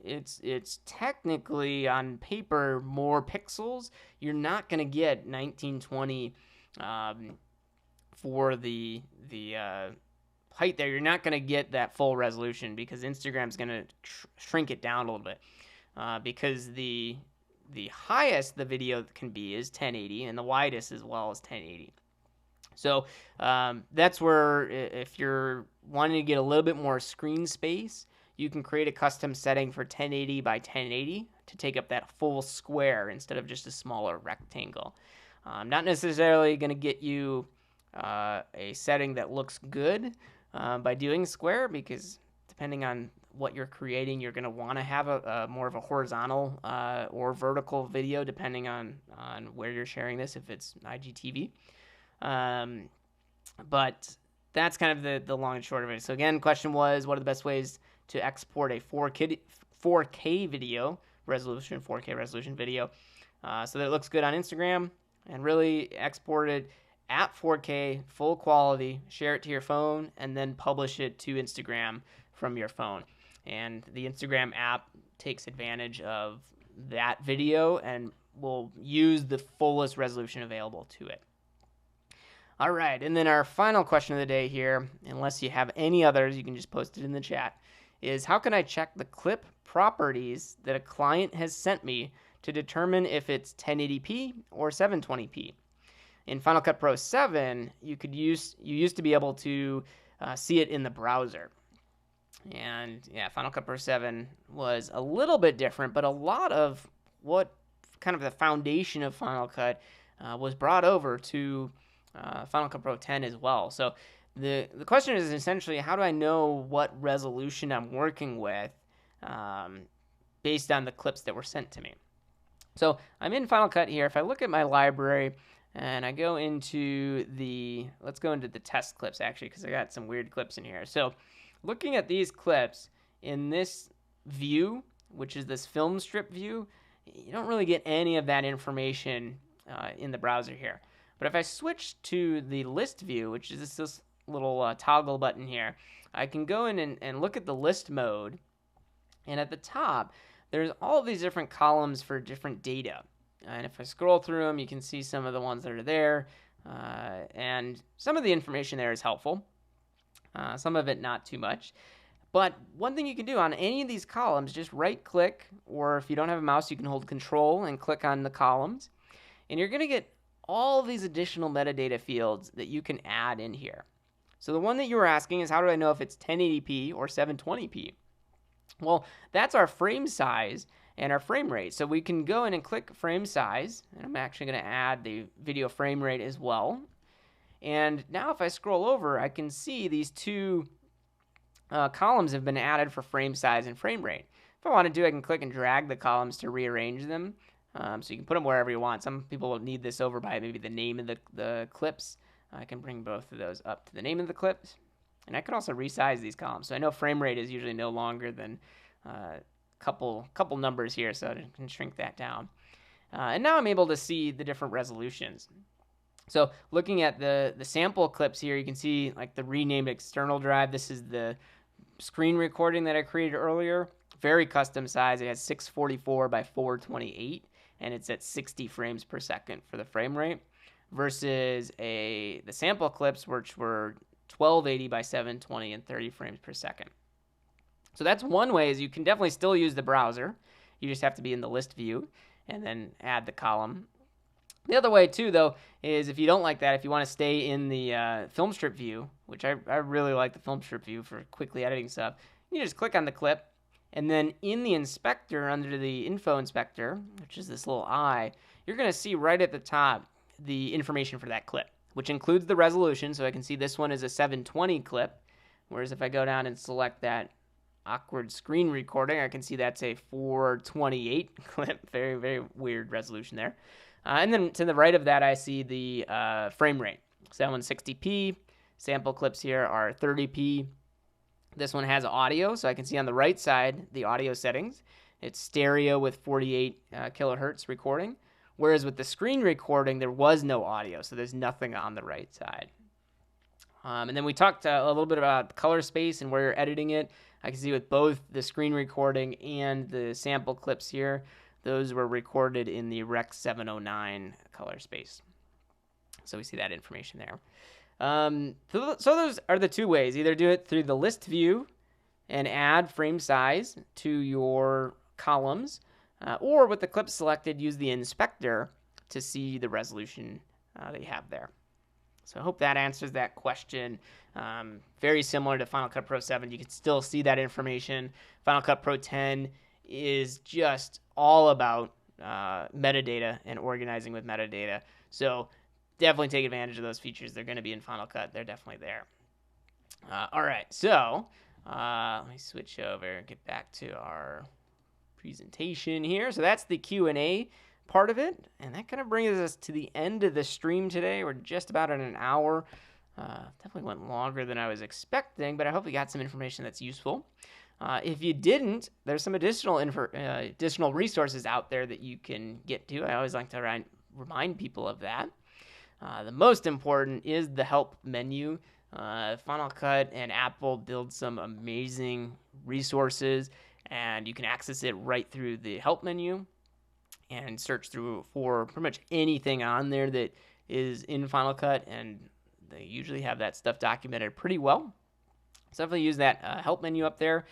it's technically on paper more pixels, you're not going to get 1920 for the height there. You're not going to get that full resolution because Instagram's going to shrink it down a little bit, because the highest the video can be is 1080 and the widest as well is 1080. So that's where if you're wanting to get a little bit more screen space, you can create a custom setting for 1080 by 1080 to take up that full square instead of just a smaller rectangle. Not necessarily going to get you a setting that looks good by doing square, because depending on what you're creating, you're going to want to have a more of a horizontal or vertical video, depending on where you're sharing this, if it's IGTV. But that's kind of the long and short of it. So again, question was, what are the best ways to export a 4K video resolution, 4K resolution video, so that it looks good on Instagram, and really export it at 4K, full quality, share it to your phone, and then publish it to Instagram from your phone. And the Instagram app takes advantage of that video and will use the fullest resolution available to it. All right, and then our final question of the day here, unless you have any others, you can just post it in the chat, is how can I check the clip properties that a client has sent me to determine if it's 1080p or 720p? In Final Cut Pro 7, you used to be able to see it in the browser. And yeah, Final Cut Pro 7 was a little bit different, but a lot of what kind of the foundation of Final Cut was brought over to Final Cut Pro 10 as well. So the question is essentially, how do I know what resolution I'm working with based on the clips that were sent to me? So I'm in Final Cut here. If I look at my library and I go into let's go into the test clips actually, because I got some weird clips in here. So looking at these clips in this view, which is this film strip view, you don't really get any of that information in the browser here. But if I switch to the list view, which is this little toggle button here, I can go in and look at the list mode. And at the top, there's all of these different columns for different data. And if I scroll through them, you can see some of the ones that are there. And some of the information there is helpful. Some of it not too much. But one thing you can do on any of these columns, just right click, or if you don't have a mouse, you can hold Control and click on the columns. And you're going to get all these additional metadata fields that you can add in here. So the one that you were asking is, how do I know if it's 1080p or 720p? Well, that's our frame size and our frame rate. So we can go in and click frame size, and I'm actually going to add the video frame rate as well. And now if I scroll over, I can see these two columns have been added for frame size and frame rate. If I want to do, I can click and drag the columns to rearrange them. So you can put them wherever you want. Some people will need this over by maybe the name of the clips. I can bring both of those up to the name of the clips. And I can also resize these columns. So I know frame rate is usually no longer than a couple numbers here, so I can shrink that down. And now I'm able to see the different resolutions. So looking at the sample clips here, you can see like the renamed external drive. This is the screen recording that I created earlier. Very custom size. It has 644 by 428, and it's at 60 frames per second for the frame rate, versus the sample clips, which were 1280 by 720 and 30 frames per second. So that's one way, is you can definitely still use the browser. You just have to be in the list view and then add the column. The other way too, though, is if you don't like that, if you want to stay in the film strip view, which I really like the film strip view for quickly editing stuff, you just click on the clip, and then in the inspector, under the info inspector, which is this little eye, you're going to see right at the top the information for that clip, which includes the resolution. So I can see this one is a 720 clip, whereas if I go down and select that awkward screen recording, I can see that's a 428 clip. Very, very weird resolution there. And then to the right of that, I see the frame rate. So that one's 60p. Sample clips here are 30p. This one has audio, so I can see on the right side the audio settings. It's stereo with 48 kilohertz recording, whereas with the screen recording, there was no audio, so there's nothing on the right side. And then we talked a little bit about color space and where you're editing it. I can see with both the screen recording and the sample clips here, those were recorded in the Rec 709 color space. So we see that information there. So those are the two ways. Either do it through the list view and add frame size to your columns, or with the clip selected, use the inspector to see the resolution that you have there. So I hope that answers that question. Very similar to Final Cut Pro 7. You can still see that information. Final Cut Pro 10 is just all about metadata and organizing with metadata. So definitely take advantage of those features. They're going to be in Final Cut. They're definitely there. All right, so let me switch over, get back to our presentation here. So that's the Q&A part of it, and that kind of brings us to the end of the stream today. We're just about at an hour. Definitely went longer than I was expecting, but I hope you got some information that's useful. If you didn't, there's some additional resources out there that you can get to. I always like to remind people of that. The most important is the help menu. Final Cut and Apple build some amazing resources, and you can access it right through the help menu and search through for pretty much anything on there that is in Final Cut, and they usually have that stuff documented pretty well. So definitely use that help menu up there.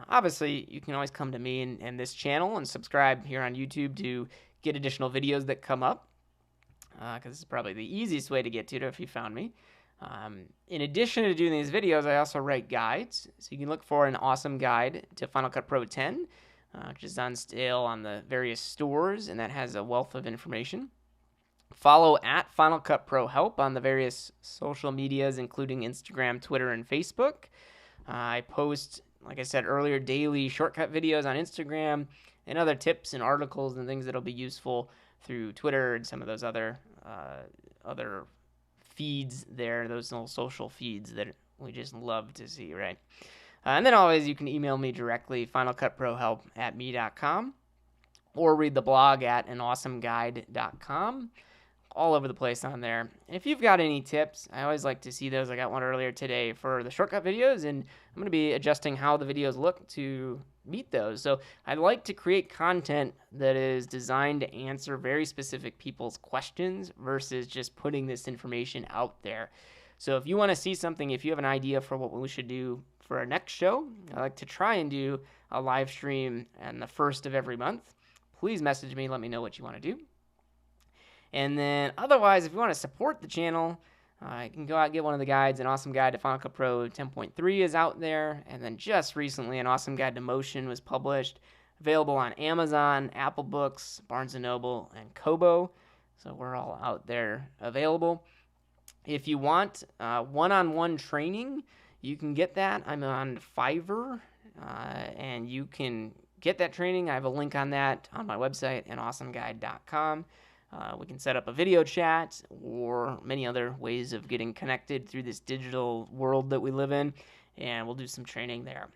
Obviously, you can always come to me and this channel and subscribe here on YouTube to get additional videos that come up, because this is probably the easiest way to get to it if you found me. In addition to doing these videos, I also write guides. So you can look for an awesome guide to Final Cut Pro 10, which is on sale on the various stores, and that has a wealth of information. Follow at Final Cut Pro Help on the various social medias, including Instagram, Twitter, and Facebook. I post, like I said earlier, daily shortcut videos on Instagram and other tips and articles and things that'll be useful through Twitter and some of those other feeds there, those little social feeds that we just love to see, right? And then always you can email me directly, finalcutprohelp@me.com, or read the blog at anawesomeguide.com. All over the place on there. And if you've got any tips, I always like to see those. I got one earlier today for the shortcut videos, and I'm going to be adjusting how the videos look to meet those. So I like to create content that is designed to answer very specific people's questions versus just putting this information out there. So if you want to see something, if you have an idea for what we should do for our next show, I like to try and do a live stream on the first of every month. Please message me, let me know what you want to do. And then otherwise, if you want to support the channel, you can go out and get one of the guides. An Awesome Guide to Final Cut Pro 10.3 is out there. And then just recently, An Awesome Guide to Motion was published, available on Amazon, Apple Books, Barnes & Noble, and Kobo. So we're all out there available. If you want one-on-one training, you can get that. I'm on Fiverr, and you can get that training. I have a link on that on my website, anawesomeguide.com. We can set up a video chat or many other ways of getting connected through this digital world that we live in, and we'll do some training there.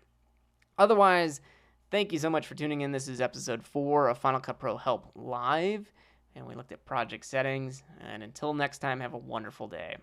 Otherwise, thank you so much for tuning in. This is episode 4 of Final Cut Pro Help Live, and we looked at project settings. And until next time, have a wonderful day.